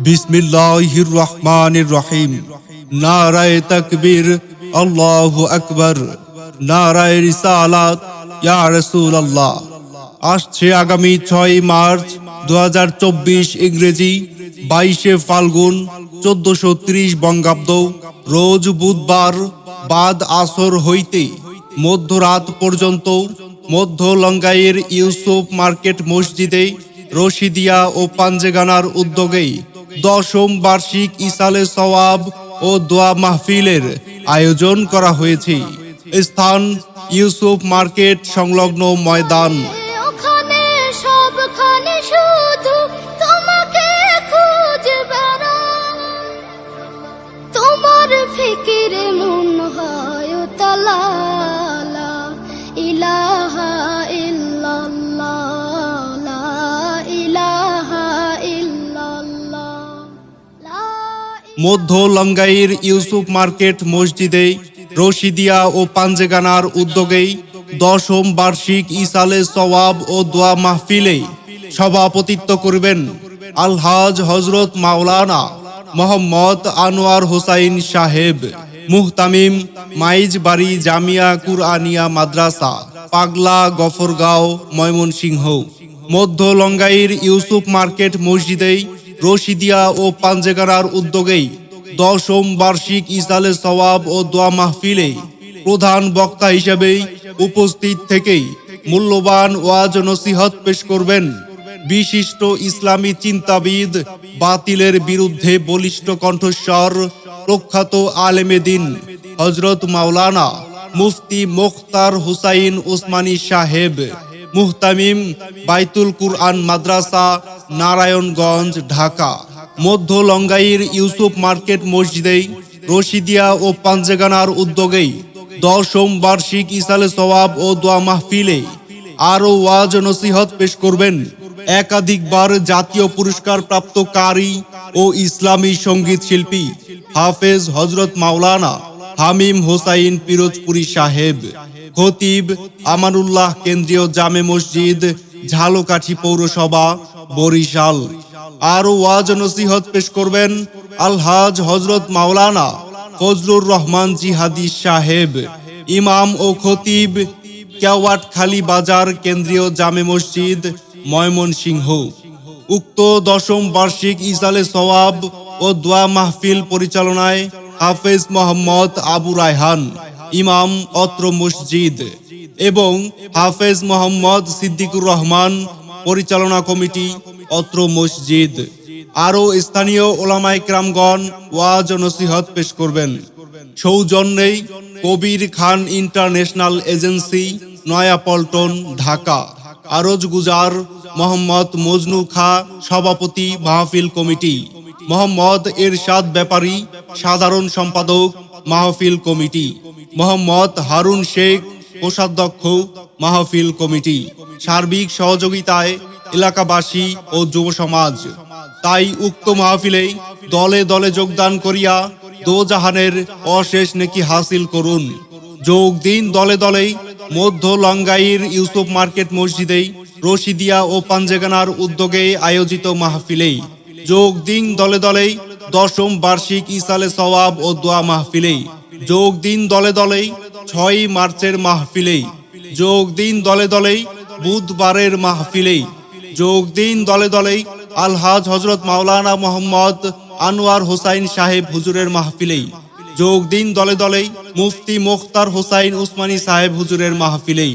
বিসমিল্লাহির রহমানির রহিম। নারায়ে তাকবীর, আল্লাহু আকবার। নারায়ে রিসালাত, ইয়া রাসূলুল্লাহ। আসছে আগামী 6 মার্চ 2024 ইংরেজি, 22 ফাল্গুন 1430 বঙ্গাব্দ, রোজ বুধবার, বাদ আসর হইতে মধ্যরাত পর্যন্ত মধ্য লঙ্গাইয়ের ইউসুফ মার্কেট মসজিদে রশিদিয়া ও পাঞ্জেগানার উদ্যোগে 10ম বার্ষিক ইসালে সওয়াব ও দোয়া মাহফিলের আয়োজন করা হয়েছে। স্থান ইউসুফ মার্কেট সংলগ্ন ময়দান। ওখানে সবখানে শুধু তোমাকে খুঁজে বেড়াই, তোমার ফিকিরে মন হয় উতলা, লা ইলাহা ইল্লাল্লাহ, লা ইলাহা ইল্লাল্লাহ, লা মধ্য লঙ্গাইয়ের ইউসুফ মার্কেট মসজিদে রশিদিয়া ও পাঞ্জেগানার উদ্যোগে 10ম বার্ষিক ইসালে সওয়াব ও দোয়া মাহফিলে সভাপতিত্ব করবেন আলহাজ হযরত মাওলানা মোহাম্মদ আনোয়ার হোসাইন সাহেব, মুহতামিম মাইজবাড়ি জামিয়া কুরআনিয়া মাদ্রাসা, পাগলা, গফরগাঁও, ময়মনসিংহ। মধ্য লঙ্গাইয়ের ইউসুফ মার্কেট মসজিদে রশিদিয়া ও পাঞ্জেগানার উদ্যোগে 10ম বার্ষিক ইসালে সওয়াব ও দোয়া মাহফিলে প্রধান বক্তা হিসেবে উপস্থিত থেকে মূল্যবান ওয়াজ নসিহত পেশ করবেন বিশিষ্ট ইসলামী চিন্তাবিদ, বাতিলের বিরুদ্ধে বলিষ্ঠ কণ্ঠস্বর, প্রখ্যাত আলেমে দ্বীন হযরত মাওলানা মুফতি মুখতার হুসাইন উসমানী সাহেব, মুহতামিম বাইতুল কুরআন মাদ্রাসা, নারায়ণগঞ্জ, ঢাকা। মধ্য লঙ্গাইয়ের ইউসুফ মার্কেট মসজিদে রশিদিয়া ও পাঞ্জেগানার উদ্যোগে 10ম বার্ষিক ইসালে সওয়াব ও দোয়া মাহফিলে আরো ওয়াজ নসিহত পেশ করবেন একাধিকবার জাতীয় পুরস্কার প্রাপ্ত কারি ও ইসলামী সঙ্গীত শিল্পী হাফেজ হযরত মাওলানা হামিম হোসাইন পিরোজপুরি সাহেব, খতিব আমানুল্লাহ কেন্দ্রীয় জামে মসজিদ, ঝালকাঠি পৌরসভা, বরিশাল। আরো ওয়াজ নসিহত পেশ করবেন আলহাজ হযরত মাওলানা ফজলুর রহমান জিহাদি সাহেব, ইমাম ও খতিব, কেওয়াটখালী বাজার কেন্দ্রীয় জামে মসজিদ, ময়মনসিংহ। উক্ত 10ম বার্ষিক ইসালে সওয়াব ও দোয়া মাহফিল পরিচালনায় হাফেজ মোহাম্মদ আবু রায়হান, ইমাম, অত্র মসজিদ, এবং হাফেজ মোহাম্মদ সিদ্দিকুর রহমান, পরিচালনা কমিটি, অত্র মসজিদ। আরো স্থানীয় ওলামায়ে কেরামগণ ওয়াজ নসিহত পেশ করবেন। সৌজন্যে কবির খান ইন্টারন্যাশনাল এজেন্সি, নয়াপল্টন, ঢাকা। আরজ গুজার মোহাম্মদ মজনু খা, সভাপতি মাহফিল কমিটি। মোহাম্মদ এরশাদ ব্যাপারী, সাধারণ সম্পাদক, মাহফিল কমিটি। মোহাম্মদ হারুন শেখ, কোষাধ্যক্ষ, মাহফিল কমিটি। সার্বিক সহযোগিতায় এলাকাবাসী ও যুব সমাজ। তাই উক্ত মাহফিলে দলে দলে যোগদান করিয়া দোজাহানের অশেষ নেকি হাসিল করুন। যোগ দিন দলে দলে মধ্য লঙ্গাইয়ের ইউসুফ মার্কেট মসজিদে রশিদিয়া ও পাঞ্জেগানার উদ্যোগে আয়োজিত মাহফিলে। যোগ দিন দলে দলে 10ম বার্ষিক ইসালে সওয়াব ও দোয়া মাহফিলে। যোগ দিন দলে দলে 6 মার্চের মাহফিলে। যোগ দিন দলে দলে বুধবারের মাহফিলে। যোগ দিন দলে দলে আলহাজ হযরত মাওলানা মোহাম্মদ আনোয়ার হোসাইন সাহেব হুজুরের মাহফিলে। যোগ দিন দলে দলে মুফতি মুখতার হোসাইন উসমানী সাহেব হুজুরের মাহফিলে।